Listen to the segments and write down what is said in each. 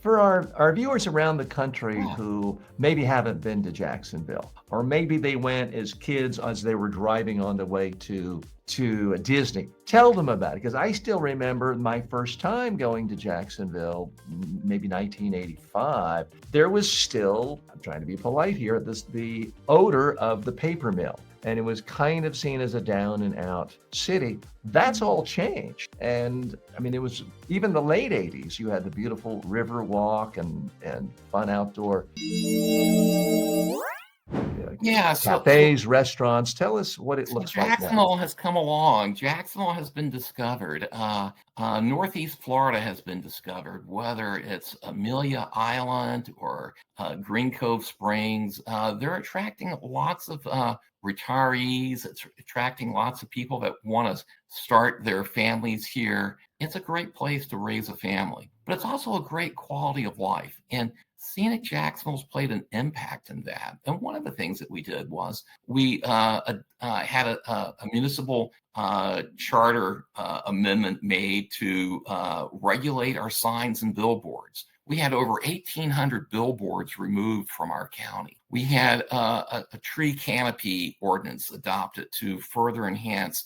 For our viewers around the country Yeah. who maybe haven't been to Jacksonville, or maybe they went as kids as they were driving on the way to Disney, tell them about it, because I still remember my first time going to Jacksonville, maybe 1985. There was still, I'm trying to be polite here, the odor of the paper mill. And it was kind of seen as a down and out city. That's all changed. And I mean, it was even the late 80s. You had the beautiful river walk and fun outdoor Yeah, so cafes, restaurants. Tell us what it So looks like now. Jacksonville has come along. Jacksonville has been discovered. Northeast Florida has been discovered, whether it's Amelia Island or Green Cove Springs. They're attracting lots of retirees. It's attracting lots of people that want to start their families here. It's a great place to raise a family, but it's also a great quality of life. And Scenic Jacksonville's played an impact in that. And one of the things that we did was we had a municipal charter amendment made to regulate our signs and billboards. We had over 1,800 billboards removed from our county. We had a tree canopy ordinance adopted to further enhance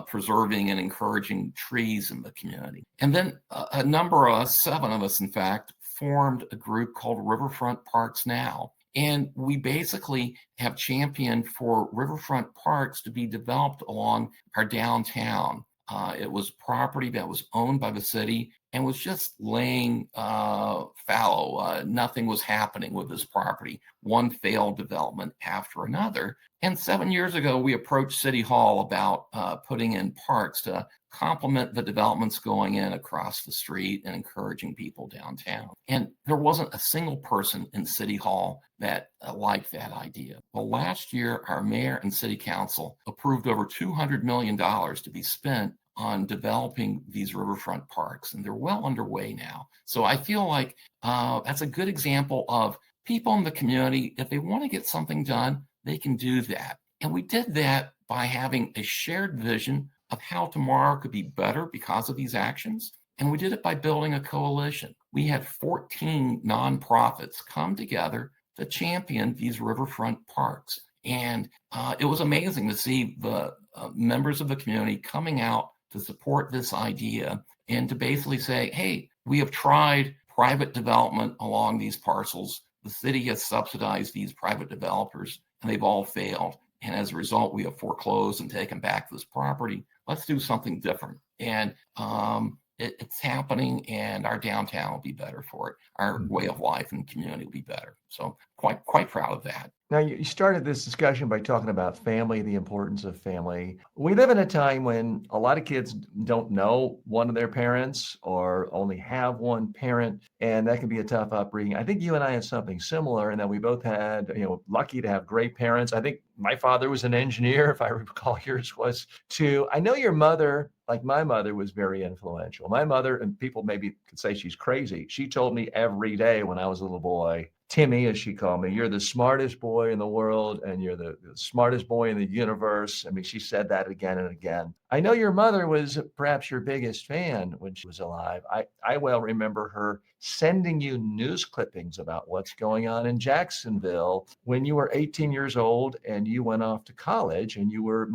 preserving and encouraging trees in the community. And then a number of us, 7 of us, in fact, formed a group called Riverfront Parks Now. And we basically have championed for riverfront parks to be developed along our downtown. It was property that was owned by the city and was just laying fallow. Nothing was happening with this property, one failed development after another. And 7 years ago, we approached City Hall about putting in parks to complement the developments going in across the street and encouraging people downtown. And there wasn't a single person in City Hall that liked that idea. Well, last year, our mayor and city council approved over $200 million to be spent on developing these riverfront parks, and they're well underway now. So I feel like that's a good example of people in the community, if they want to get something done, they can do that. And we did that by having a shared vision of how tomorrow could be better because of these actions. And we did it by building a coalition. We had 14 nonprofits come together to champion these riverfront parks. And it was amazing to see the members of the community coming out to support this idea and to basically say, hey, we have tried private development along these parcels. The city has subsidized these private developers and they've all failed. And as a result, we have foreclosed and taken back this property. Let's do something different. And it's happening, and our downtown will be better for it. Our way of life and community will be better. So quite proud of that. Now, you started this discussion by talking about family, the importance of family. We live in a time when a lot of kids don't know one of their parents or only have one parent, and that can be a tough upbringing. I think you and I had something similar in that we both had, lucky to have great parents. I think my father was an engineer, if I recall yours was too. I know your mother, like my mother, was very influential. My mother, and people maybe could say she's crazy, she told me every day when I was a little boy, Timmy, as she called me, you're the smartest boy in the world and you're the smartest boy in the universe. I mean, she said that again and again. I know your mother was perhaps your biggest fan when she was alive. I well remember her sending you news clippings about what's going on in Jacksonville when you were 18 years old and you went off to college, and you were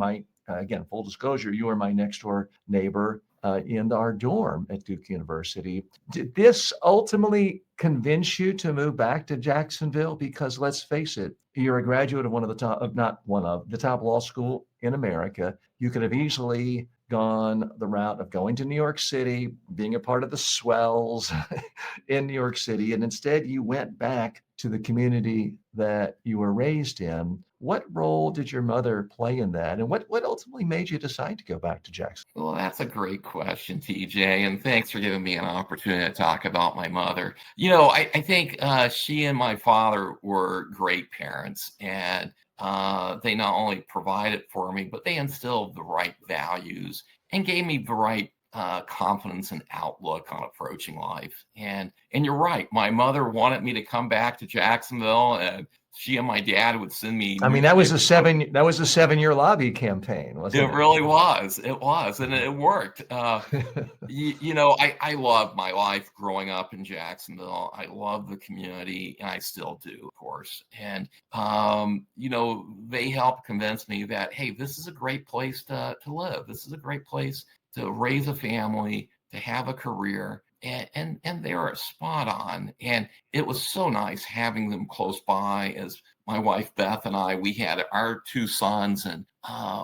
again, full disclosure, you were my next door neighbor in our dorm at Duke University. Did this ultimately convince you to move back to Jacksonville? Because let's face it, you're a graduate of the top law school in America. You could have easily gone the route of going to New York City, being a part of the swells in New York City, and instead you went back to the community that you were raised in. What role did your mother play in that? And what ultimately made you decide to go back to Jackson? Well, that's a great question, TJ, and thanks for giving me an opportunity to talk about my mother. I think she and my father were great parents, and they not only provided for me, but they instilled the right values and gave me the right confidence and outlook on approaching life. And you're right, my mother wanted me to come back to Jacksonville and she and my dad would send me I mean, that was newspapers. that was a 7-year lobby campaign, wasn't It it? really was. It was, and it worked. I love my life growing up in Jacksonville. I love the community, and I still do, of course. And they helped convince me that, hey, this is a great place to live. This is a great place to raise a family, to have a career. And they were spot on. And it was so nice having them close by. As my wife Beth and I, we had our two sons, and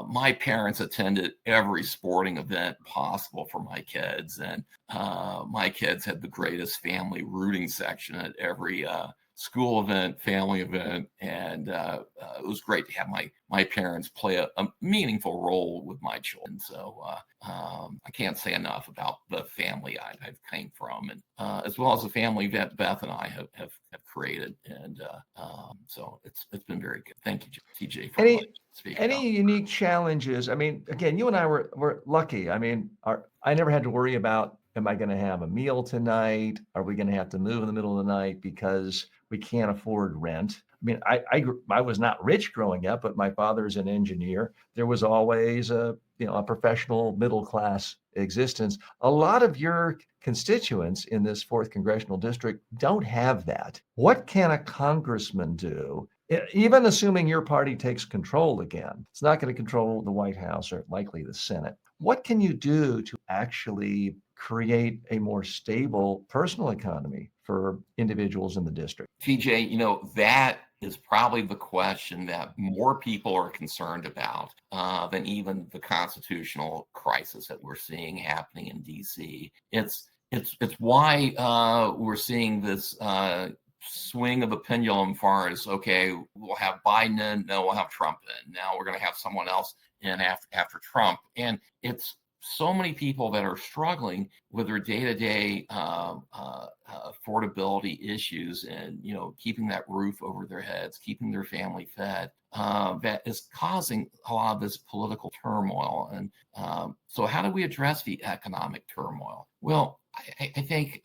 my parents attended every sporting event possible for my kids. And my kids had the greatest family rooting section at every school event, family event. And it was great to have my parents play a meaningful role with my children. So I can't say enough about the family I've came from, and as well as the family that Beth and I have created. And so it's been very good. Thank you, TJ, for letting me speak about Any unique challenges? I mean, again, you and I were lucky. I mean, I never had to worry about, am I going to have a meal tonight? Are we going to have to move in the middle of the night because we can't afford rent? I mean, I was not rich growing up, but my father's an engineer. There was always a professional middle class existence. A lot of your constituents in this fourth congressional district don't have that. What can a congressman do? Even assuming your party takes control again, it's not going to control the White House or likely the Senate. What can you do to actually create a more stable personal economy for individuals in the district? TJ, that is probably the question that more people are concerned about than even the constitutional crisis that we're seeing happening in DC. It's why we're seeing this swing of the pendulum far as, okay, we'll have Biden in, no, we'll have Trump in. Now we're going to have someone else in after Trump. And it's so many people that are struggling with their day-to-day affordability issues, and keeping that roof over their heads, keeping their family fed, that is causing a lot of this political turmoil. And so how do we address the economic turmoil? Well, I think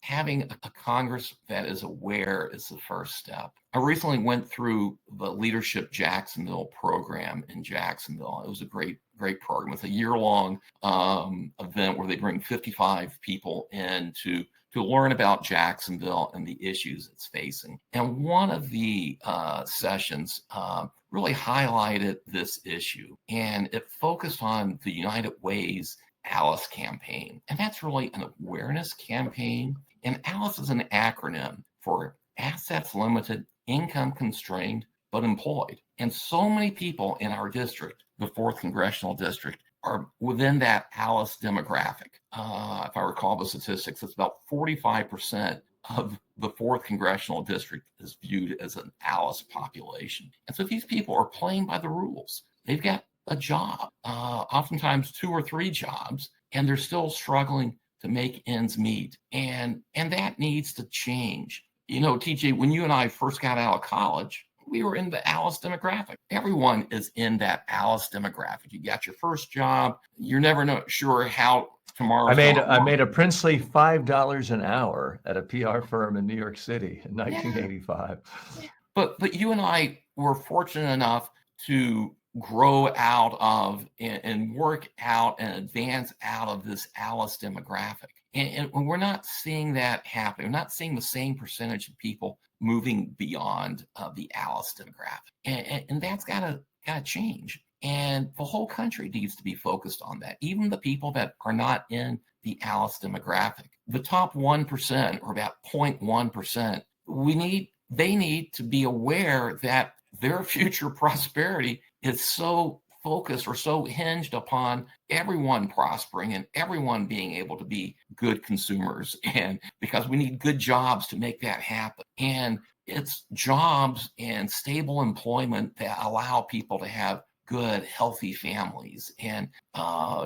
having a Congress that is aware is the first step. I recently went through the Leadership Jacksonville program in Jacksonville. It was a great program. It's a year-long event where they bring 55 people in to learn about Jacksonville and the issues it's facing. And one of the sessions really highlighted this issue, and it focused on the United Way's ALICE campaign. And that's really an awareness campaign. And ALICE is an acronym for Assets Limited, Income Constrained, but Employed. And so many people in our district, the 4th Congressional District, are within that ALICE demographic. If I recall the statistics, it's about 45% of the 4th Congressional District is viewed as an ALICE population. And so these people are playing by the rules. They've got a job, oftentimes 2 or 3 jobs, and they're still struggling to make ends meet. And that needs to change. TJ, when you and I first got out of college, we were in the ALICE demographic. Everyone is in that ALICE demographic. You got your first job. You're never sure how tomorrow's going to I made a princely $5 an hour at a PR firm in New York City in 1985. Yeah. But you and I were fortunate enough to grow out of and work out and advance out of this ALICE demographic. And we're not seeing that happen. We're not seeing the same percentage of people moving beyond the ALICE demographic. And that's got to change. And the whole country needs to be focused on that. Even the people that are not in the ALICE demographic, the top 1% or about 0.1%, they need to be aware that their future prosperity is so focused or so hinged upon everyone prospering and everyone being able to be good consumers. And because we need good jobs to make that happen. And it's jobs and stable employment that allow people to have good, healthy families. And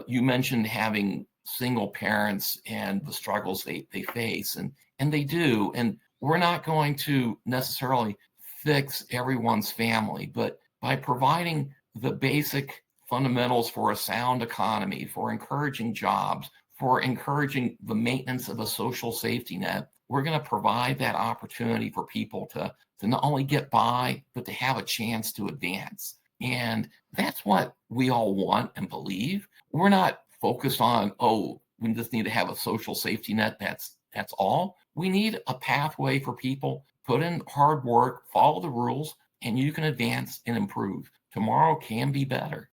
you mentioned having single parents and the struggles they face, and they do. And we're not going to necessarily fix everyone's family, but by providing the basic fundamentals for a sound economy, for encouraging jobs, for encouraging the maintenance of a social safety net, we're going to provide that opportunity for people to not only get by, but to have a chance to advance. And that's what we all want and believe. We're not focused on, oh, we just need to have a social safety net. That's all. We need a pathway for people, put in hard work, follow the rules, and you can advance and improve. Tomorrow can be better.